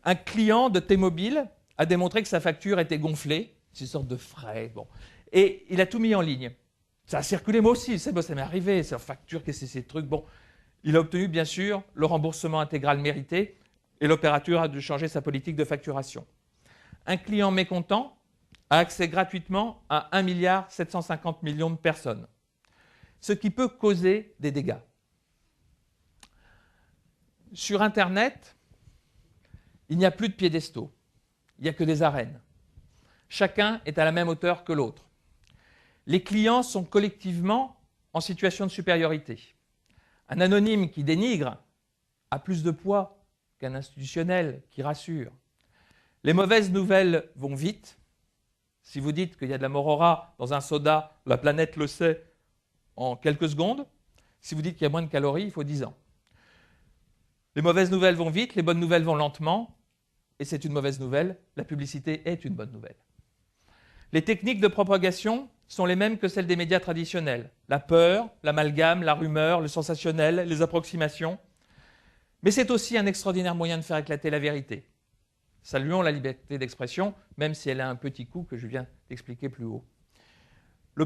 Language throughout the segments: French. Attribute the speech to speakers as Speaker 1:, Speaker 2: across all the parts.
Speaker 1: Un client de T-Mobile a démontré que sa facture était gonflée, c'est une sorte de frais, bon. Et il a tout mis en ligne. Ça a circulé, moi aussi, ça m'est arrivé, c'est une facture, qu'est-ce que c'est ces trucs, bon. Il a obtenu, bien sûr, le remboursement intégral mérité et l'opérateur a dû changer sa politique de facturation. Un client mécontent a accès gratuitement à 1,750 milliard de personnes, ce qui peut causer des dégâts. Sur Internet, il n'y a plus de piédestaux, il n'y a que des arènes. Chacun est à la même hauteur que l'autre. Les clients sont collectivement en situation de supériorité. Un anonyme qui dénigre a plus de poids qu'un institutionnel qui rassure. Les mauvaises nouvelles vont vite. Si vous dites qu'il y a de la morora dans un soda, la planète le sait en quelques secondes. Si vous dites qu'il y a moins de calories, il faut 10 ans. Les mauvaises nouvelles vont vite, les bonnes nouvelles vont lentement. Et c'est une mauvaise nouvelle, la publicité est une bonne nouvelle. Les techniques de propagation sont les mêmes que celles des médias traditionnels. La peur, l'amalgame, la rumeur, le sensationnel, les approximations. Mais c'est aussi un extraordinaire moyen de faire éclater la vérité. Saluons la liberté d'expression, même si elle a un petit coup que je viens d'expliquer plus haut. Un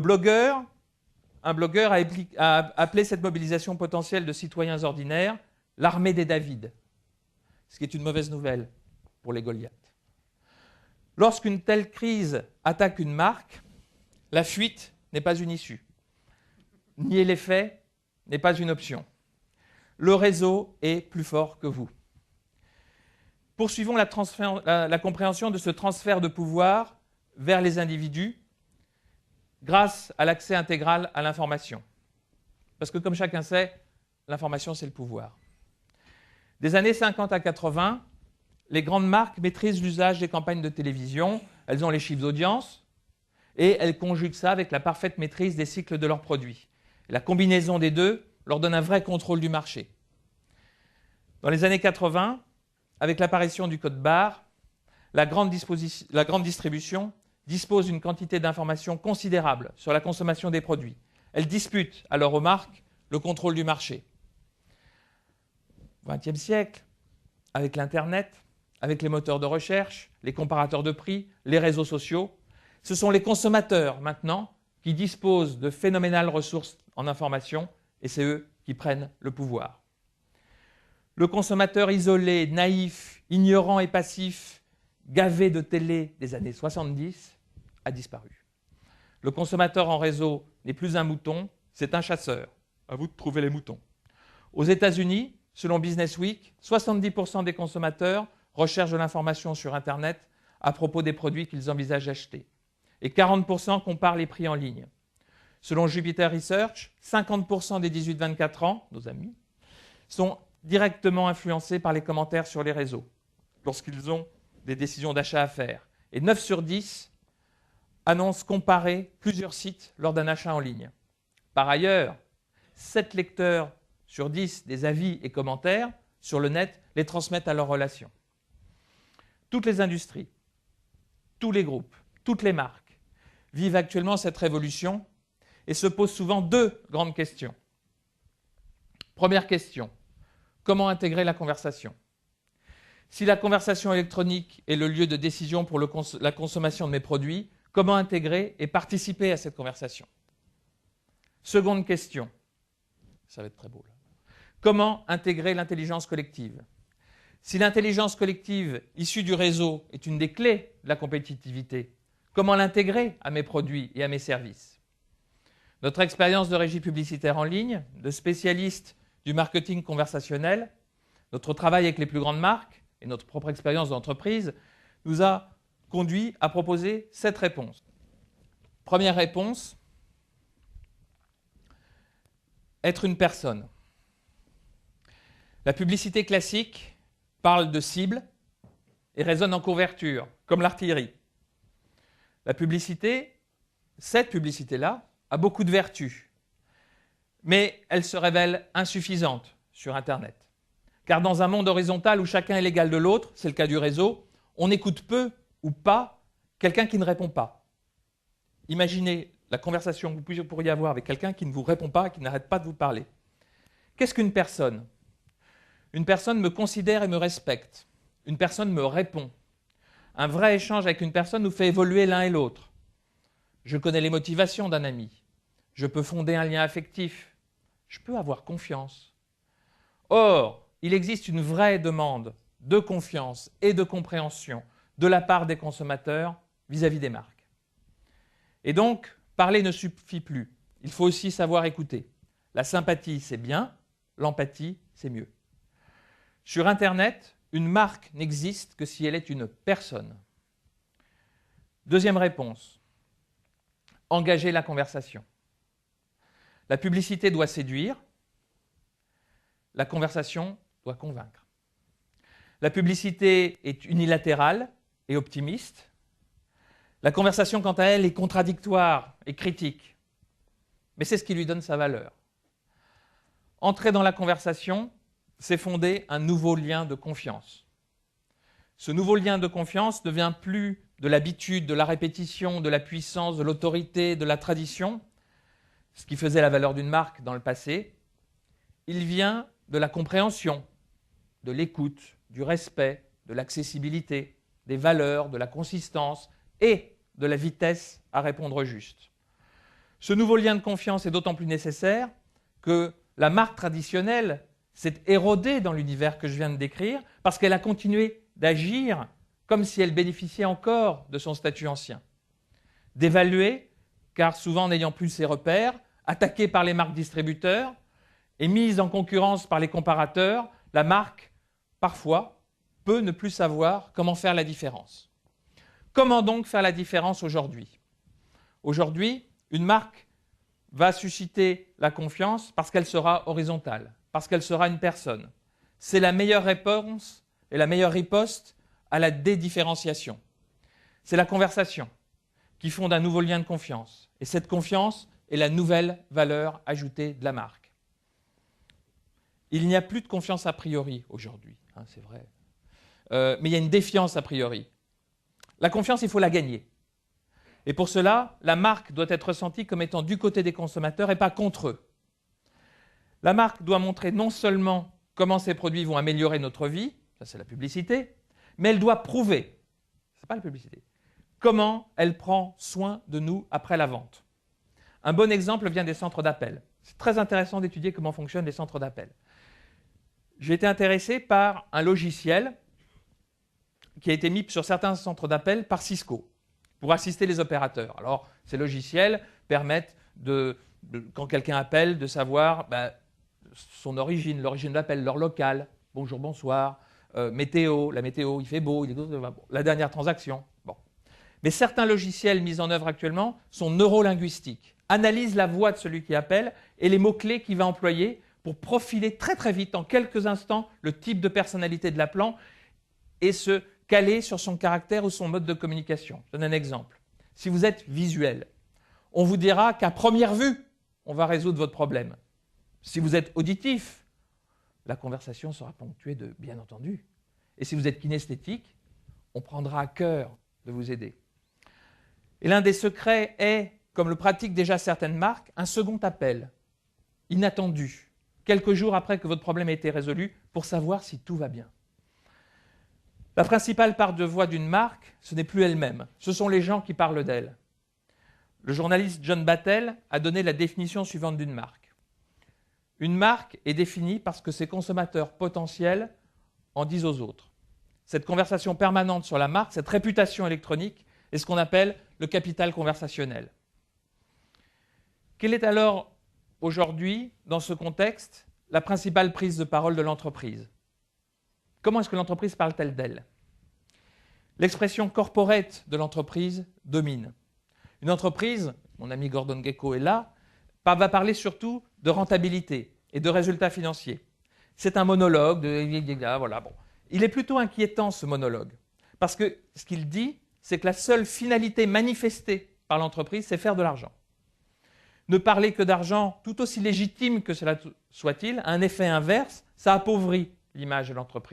Speaker 1: blogueur a appelé cette mobilisation potentielle de citoyens ordinaires l'armée des David, ce qui est une mauvaise nouvelle pour les Goliaths. Lorsqu'une telle crise attaque une marque, la fuite n'est pas une issue. Nier les faits n'est pas une option. Le réseau est plus fort que vous. Poursuivons la compréhension de ce transfert de pouvoir vers les individus grâce à l'accès intégral à l'information. Parce que comme chacun sait, l'information c'est le pouvoir. Des années 50 à 80, les grandes marques maîtrisent l'usage des campagnes de télévision, elles ont les chiffres d'audience et elles conjuguent ça avec la parfaite maîtrise des cycles de leurs produits. La combinaison des deux leur donne un vrai contrôle du marché. Dans les années 80, avec l'apparition du code barre, la grande distribution dispose d'une quantité d'informations considérable sur la consommation des produits. Elle dispute alors aux marques le contrôle du marché. Au XXe siècle, avec l'Internet, avec les moteurs de recherche, les comparateurs de prix, les réseaux sociaux, ce sont les consommateurs maintenant qui disposent de phénoménales ressources en information et c'est eux qui prennent le pouvoir. Le consommateur isolé, naïf, ignorant et passif, gavé de télé des années 70, a disparu. Le consommateur en réseau n'est plus un mouton, c'est un chasseur. À vous de trouver les moutons. Aux États-Unis, selon Business Week, 70% des consommateurs recherchent de l'information sur Internet à propos des produits qu'ils envisagent d'acheter. Et 40% comparent les prix en ligne. Selon Jupiter Research, 50% des 18-24 ans, nos amis, sont directement influencés par les commentaires sur les réseaux lorsqu'ils ont des décisions d'achat à faire. Et 9 sur 10 annoncent comparer plusieurs sites lors d'un achat en ligne. Par ailleurs, 7 lecteurs sur 10 des avis et commentaires sur le net les transmettent à leurs relations. Toutes les industries, tous les groupes, toutes les marques vivent actuellement cette révolution et se posent souvent deux grandes questions. Première question, comment intégrer la conversation ? Si la conversation électronique est le lieu de décision pour la consommation de mes produits, comment intégrer et participer à cette conversation ? Seconde question, ça va être très beau là. Comment intégrer l'intelligence collective ? Si l'intelligence collective issue du réseau est une des clés de la compétitivité, comment l'intégrer à mes produits et à mes services ? Notre expérience de régie publicitaire en ligne, de spécialistes du marketing conversationnel, notre travail avec les plus grandes marques et notre propre expérience d'entreprise nous a conduit à proposer 7 réponses. Première réponse, être une personne. La publicité classique parle de cible et résonne en couverture, comme l'artillerie. La publicité, cette publicité-là, a beaucoup de vertus, mais elle se révèle insuffisante sur Internet. Car dans un monde horizontal où chacun est l'égal de l'autre, c'est le cas du réseau, on écoute peu ou pas quelqu'un qui ne répond pas. Imaginez la conversation que vous pourriez avoir avec quelqu'un qui ne vous répond pas et qui n'arrête pas de vous parler. Qu'est-ce qu'une personne ? Une personne me considère et me respecte. une personne me répond. Un vrai échange avec une personne nous fait évoluer l'un et l'autre. Je connais les motivations d'un ami. Je peux fonder un lien affectif. Je peux avoir confiance. Or, il existe une vraie demande de confiance et de compréhension de la part des consommateurs vis-à-vis des marques. Et donc, parler ne suffit plus. Il faut aussi savoir écouter. La sympathie, c'est bien. L'empathie, c'est mieux. Sur Internet, une marque n'existe que si elle est une personne. Deuxième réponse. Engager la conversation. La publicité doit séduire. La conversation doit convaincre. La publicité est unilatérale et optimiste. La conversation, quant à elle, est contradictoire et critique. Mais c'est ce qui lui donne sa valeur. Entrer dans la conversation, c'est fonder un nouveau lien de confiance. Ce nouveau lien de confiance ne vient plus de l'habitude, de la répétition, de la puissance, de l'autorité, de la tradition, ce qui faisait la valeur d'une marque dans le passé. Il vient de la compréhension, de l'écoute, du respect, de l'accessibilité, des valeurs, de la consistance et de la vitesse à répondre juste. Ce nouveau lien de confiance est d'autant plus nécessaire que la marque traditionnelle s'est érodée dans l'univers que je viens de décrire parce qu'elle a continué d'agir comme si elle bénéficiait encore de son statut ancien. D'évaluer, car souvent n'ayant plus ses repères, attaquée par les marques distributeurs et mise en concurrence par les comparateurs, la marque, parfois, peut ne plus savoir comment faire la différence. Comment donc faire la différence aujourd'hui? Aujourd'hui, une marque va susciter la confiance parce qu'elle sera horizontale, parce qu'elle sera une personne. C'est la meilleure réponse et la meilleure riposte à la dédifférenciation. C'est la conversation qui fonde un nouveau lien de confiance. Et cette confiance est la nouvelle valeur ajoutée de la marque. Il n'y a plus de confiance a priori aujourd'hui, hein, c'est vrai. Mais il y a une défiance a priori. La confiance, il faut la gagner. Et pour cela, la marque doit être ressentie comme étant du côté des consommateurs et pas contre eux. La marque doit montrer non seulement comment ses produits vont améliorer notre vie, ça c'est la publicité, mais elle doit prouver, ce n'est pas la publicité, comment elle prend soin de nous après la vente. Un bon exemple vient des centres d'appel. C'est très intéressant d'étudier comment fonctionnent les centres d'appel. J'ai été intéressé par un logiciel qui a été mis sur certains centres d'appel par Cisco pour assister les opérateurs. Alors, ces logiciels permettent, quand quelqu'un appelle, de savoir son origine, l'origine de l'appel, l'heure locale, bonjour, bonsoir, météo, la météo, il fait beau, la dernière transaction. Bon. Mais certains logiciels mis en œuvre actuellement sont neurolinguistiques, analysent la voix de celui qui appelle et les mots-clés qu'il va employer pour profiler très très vite, en quelques instants, le type de personnalité de l'appelant et se caler sur son caractère ou son mode de communication. Je donne un exemple. Si vous êtes visuel, on vous dira qu'à première vue, on va résoudre votre problème. Si vous êtes auditif, la conversation sera ponctuée de « bien entendu ». Et si vous êtes kinesthétique, on prendra à cœur de vous aider. Et l'un des secrets est, comme le pratiquent déjà certaines marques, un second appel, inattendu, quelques jours après que votre problème ait été résolu, pour savoir si tout va bien. La principale part de voix d'une marque, ce n'est plus elle-même, ce sont les gens qui parlent d'elle. Le journaliste John Battelle a donné la définition suivante d'une marque. Une marque est définie parce que ses consommateurs potentiels en disent aux autres. Cette conversation permanente sur la marque, cette réputation électronique, est ce qu'on appelle le capital conversationnel. Quelle est alors aujourd'hui, dans ce contexte, la principale prise de parole de l'entreprise? Comment est-ce que l'entreprise parle-t-elle d'elle? L'expression corporate de l'entreprise domine. Une entreprise, mon ami Gordon Gekko est là, va parler surtout de rentabilité et de résultats financiers. C'est un monologue, voilà, bon. Il est plutôt inquiétant ce monologue, parce que ce qu'il dit, c'est que la seule finalité manifestée par l'entreprise, c'est faire de l'argent. Ne parler que d'argent, tout aussi légitime que cela soit-il, a un effet inverse, ça appauvrit l'image de l'entreprise.